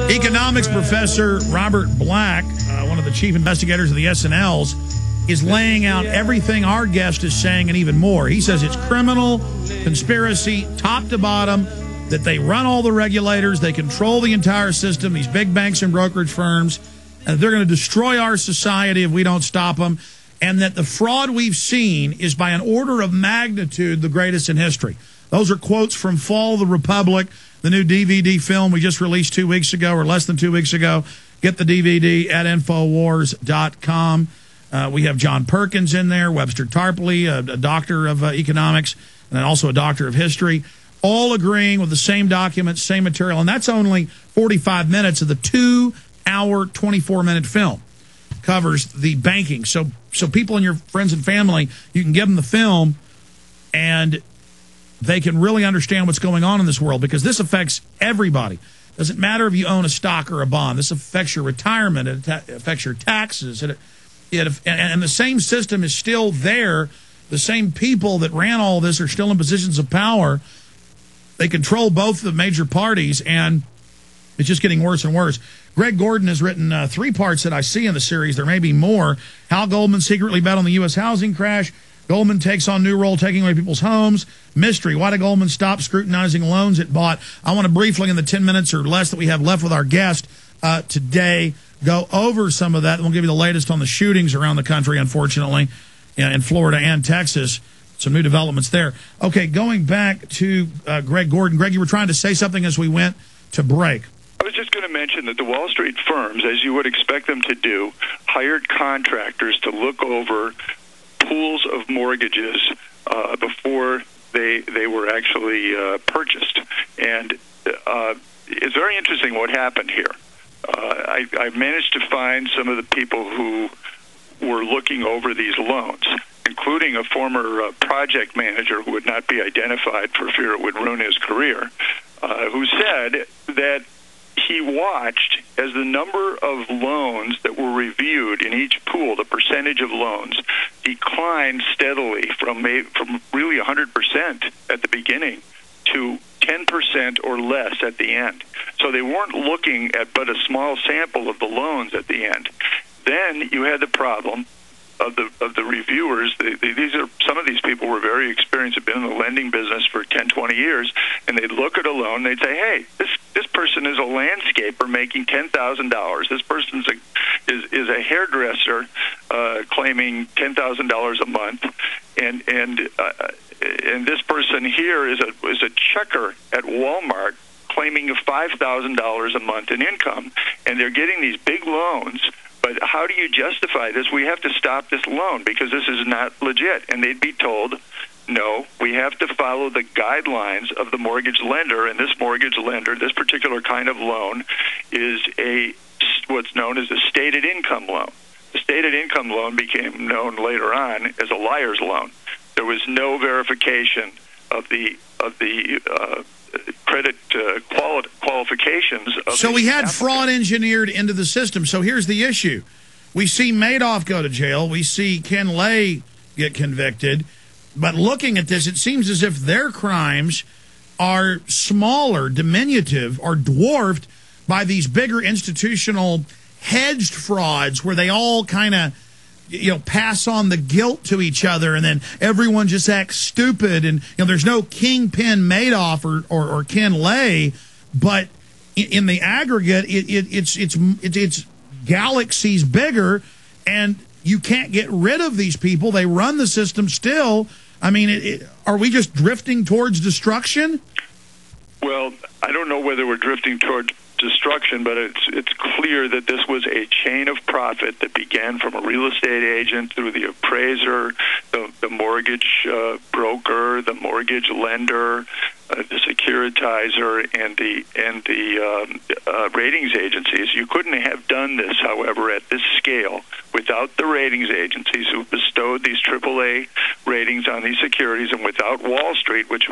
Economics professor Robert Black, one of the chief investigators of the S&Ls, is laying out everything our guest is saying and even more. He says it's criminal, conspiracy, top to bottom, that they run all the regulators, they control the entire system, these big banks and brokerage firms, and they're going to destroy our society if we don't stop them, and that the fraud we've seen is by an order of magnitude the greatest in history. Those are quotes from Fall of the Republic, the new DVD film we just released 2 weeks ago, or less than 2 weeks ago. Get the DVD at Infowars.com. We have John Perkins in there, Webster Tarpley, a doctor of economics, and also a doctor of history, all agreeing with the same documents, same material. And that's only 45 minutes of the 2-hour, 24-minute film. Covers the banking. So people and your friends and family, you can give them the film, and they can really understand what's going on in this world, because this affects everybody. Doesn't matter if you own a stock or a bond. This affects your retirement. It affects your taxes. And the same system is still there. The same people that ran all this are still in positions of power. They control both the major parties, and it's just getting worse and worse. Greg Gordon has written 3 parts that I see in the series. There may be more. How Goldman secretly bet on the U.S. housing crash. Goldman takes on new role taking away people's homes. Mystery. Why did Goldman stop scrutinizing loans it bought? I want to briefly, in the 10 minutes or less that we have left with our guest today, go over some of that. And we'll give you the latest on the shootings around the country, unfortunately, in Florida and Texas. Some new developments there. Okay, going back to Greg Gordon. Greg, you were trying to say something as we went to break. I was just going to mention that the Wall Street firms, as you would expect them to do, hired contractors to look over pools of mortgages before they were actually purchased. And it's very interesting what happened here. I managed to find some of the people who were looking over these loans, including a former project manager who would not be identified for fear it would ruin his career, who said that he watched as the number of loans that were reviewed in each pool, the percentage of loans, declined steadily from really 100% at the beginning to 10% or less at the end. So they weren't looking at but a small sample of the loans at the end. Then you had the problem of the reviewers. Some of these people were very experienced, have been in the lending business for 10, 20 years, and they'd look at a loan, they'd say, hey, this person is a landscaper making $10,000. This person is a hairdresser claiming $10,000 a month, and this person here is a checker at Walmart claiming $5,000 a month in income, and they're getting these big loans. But how do you justify this? We have to stop this loan because this is not legit. And they'd be told, no, we have to follow the guidelines of the mortgage lender. And this mortgage lender, this particular kind of loan, is what's known as a stated income loan. The stated income loan became known later on as a liar's loan. There was no verification of the credit qualifications. So we had fraud engineered into the system. So here's the issue. We see Madoff go to jail. We see Ken Lay get convicted. But looking at this, it seems as if their crimes are smaller, diminutive, or dwarfed by these bigger institutional hedged frauds where they all kind of pass on the guilt to each other, and then everyone just acts stupid. And there's no Kingpin Madoff or Ken Lay, but in the aggregate, it's galaxies bigger, and you can't get rid of these people. They run the system still. I mean, are we just drifting towards destruction? Well, I don't know whether we're drifting towards destruction, but it's clear that this was a chain of profit that began from a real estate agent through the appraiser, the mortgage broker, the mortgage lender, the securitizer, and the ratings agencies. You couldn't have done this, however, at this scale without the ratings agencies who bestowed these AAA ratings on these securities, and without Wall Street, which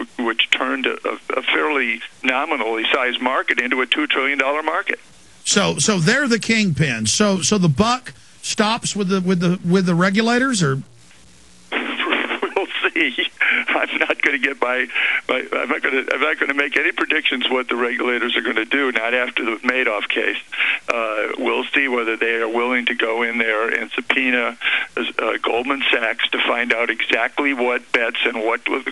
turned a fairly nominally sized market into a $2 trillion market. So they're the kingpins. So the buck stops with the regulators, or we'll see. I'm not going to get I'm not going to make any predictions what the regulators are going to do. Not after the Madoff case. We'll see whether they are willing to go in there and subpoena Goldman Sachs to find out exactly what bets and what was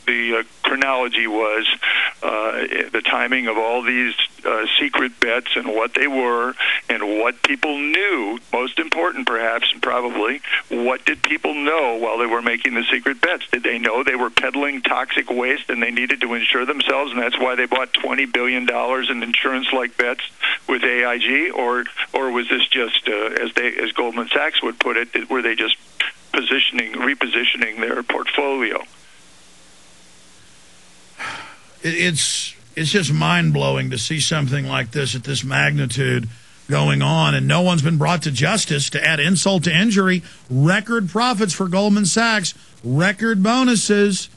the chronology was, the timing of all these secret bets and what they were and what people knew. Most important, perhaps, and probably, what did people know while they were making the secret bets? Did they know they were peddling toxic waste and they needed to insure themselves, and that's why they bought $20 billion in insurance-like bets with AIG? Or was this just, as Goldman Sachs would put it, were they just repositioning their portfolio? It's just mind-blowing to see something like this at this magnitude going on, and no one's been brought to justice. To add insult to injury, record profits for Goldman Sachs, record bonuses,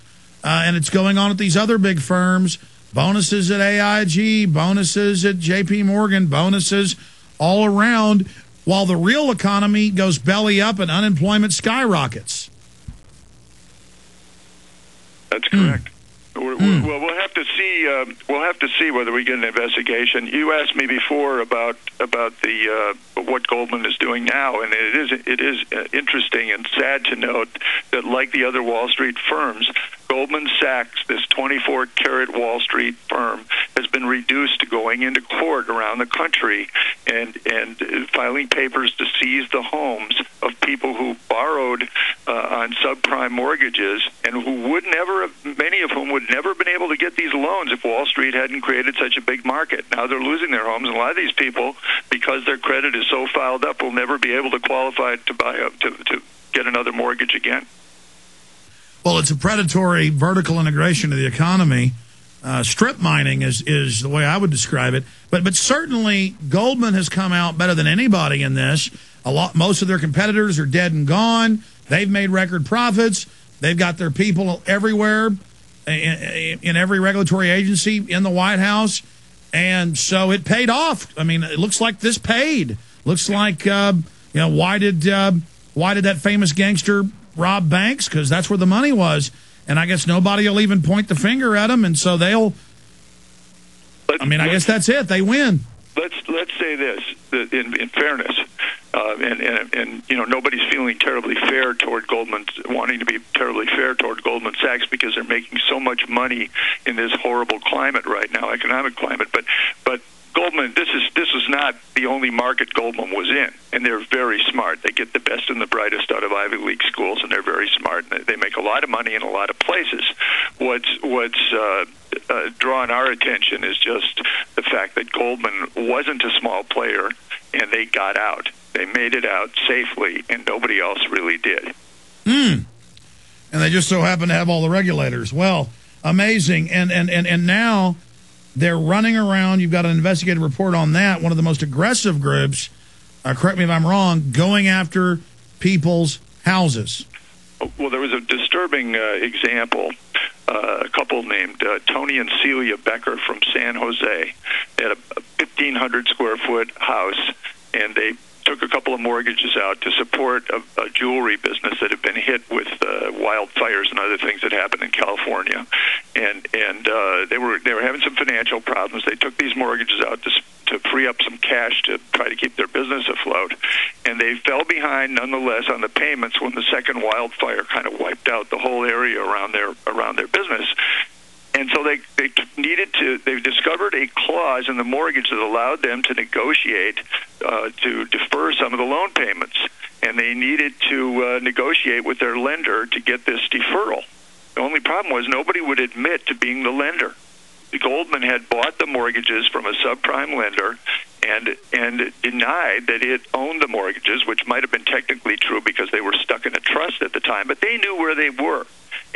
and it's going on at these other big firms, bonuses at AIG, bonuses at JP Morgan, bonuses all around, while the real economy goes belly up and unemployment skyrockets. That's correct. Well, we'll have to see. We'll have to see whether we get an investigation. You asked me before about the what Goldman is doing now, and it is interesting and sad to note that, like the other Wall Street firms, Goldman Sachs, this 24-karat Wall Street firm, has been reduced to going into court around the country and filing papers to seize the homes of people who borrowed on subprime mortgages and who would never have, many of whom would never have been able to get these loans if Wall Street hadn't created such a big market. Now they're losing their homes, and a lot of these people, because their credit is so filed up, will never be able to qualify to buy to get another mortgage again. Well, it's a predatory vertical integration of the economy. Strip mining is the way I would describe it. But certainly Goldman has come out better than anybody in this. Most of their competitors are dead and gone. They've made record profits. They've got their people everywhere in every regulatory agency in the White House. And so it paid off. I mean, it looks like this paid. Looks like, why did that famous gangster rob banks? Because that's where the money was. And I guess nobody will even point the finger at them. And so they'll, I guess that's it. They win. Let's say this, that in fairness, and nobody's feeling terribly fair toward wanting to be terribly fair toward Goldman Sachs because they're making so much money in this horrible climate right now, economic climate. But Goldman, this is not the only market Goldman was in, and they're very smart. They get the best and the brightest out of Ivy League schools, and they're very smart. And they make a lot of money in a lot of places. What's drawn our attention is just the fact that Goldman wasn't a small player, and they got out. They made it out safely, and nobody else really did. And they just so happen to have all the regulators. Well, amazing. And now they're running around. You've got an investigative report on that. One of the most aggressive groups, correct me if I'm wrong, going after people's houses. Well, there was a disturbing example. A couple named Tony and Celia Becker from San Jose. They had a 1,500-square-foot house, and they took a couple of mortgages out to support a jewelry business that had been hit with wildfires and other things that happened in California, and they were having some financial problems. They took these mortgages out to free up some cash to try to keep their business afloat, and they fell behind nonetheless on the payments when the second wildfire kind of wiped out the whole area around their business. And so they discovered a clause in the mortgage that allowed them to negotiate to defer some of the loan payments, and they needed to negotiate with their lender to get this deferral. The only problem was nobody would admit to being the lender. Goldman had bought the mortgages from a subprime lender and denied that it owned the mortgages, which might have been technically true because they were stuck in a trust at the time, but they knew where they were.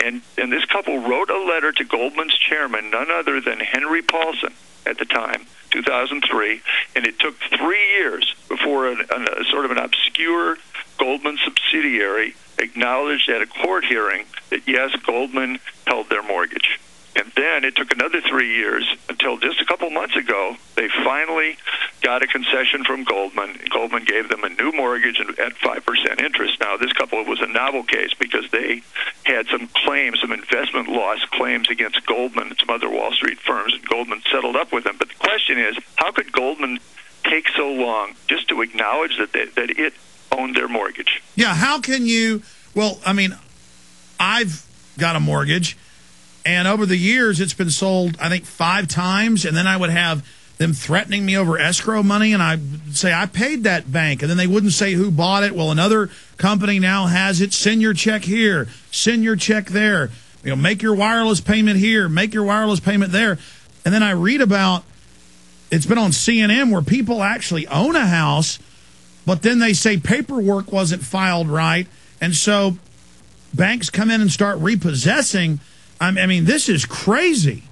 And this couple wrote a letter to Goldman's chairman, none other than Henry Paulson at the time, 2003, and it took 3 years before a sort of an obscure Goldman subsidiary acknowledged at a court hearing that, yes, Goldman held their mortgage. And then it took another 3 years until just a couple months ago, they finally got a concession from Goldman. Goldman gave them a new mortgage at 5% interest. Now, this couple was a novel case because they had some claims, some investment loss claims against Goldman and some other Wall Street firms, and Goldman settled up with them. But the question is, how could Goldman take so long just to acknowledge that it owned their mortgage? Yeah, how can you? Well, I mean, I've got a mortgage, and over the years, it's been sold, I think, 5 times, and then I would have them threatening me over escrow money, and I'd say, I paid that bank, and then they wouldn't say who bought it. Well, another company now has it. Send your check here. Send your check there. You know, make your wireless payment here. Make your wireless payment there. And then I read about, it's been on CNN where people actually own a house, but then they say paperwork wasn't filed right, and so banks come in and start repossessing. I mean, this is crazy.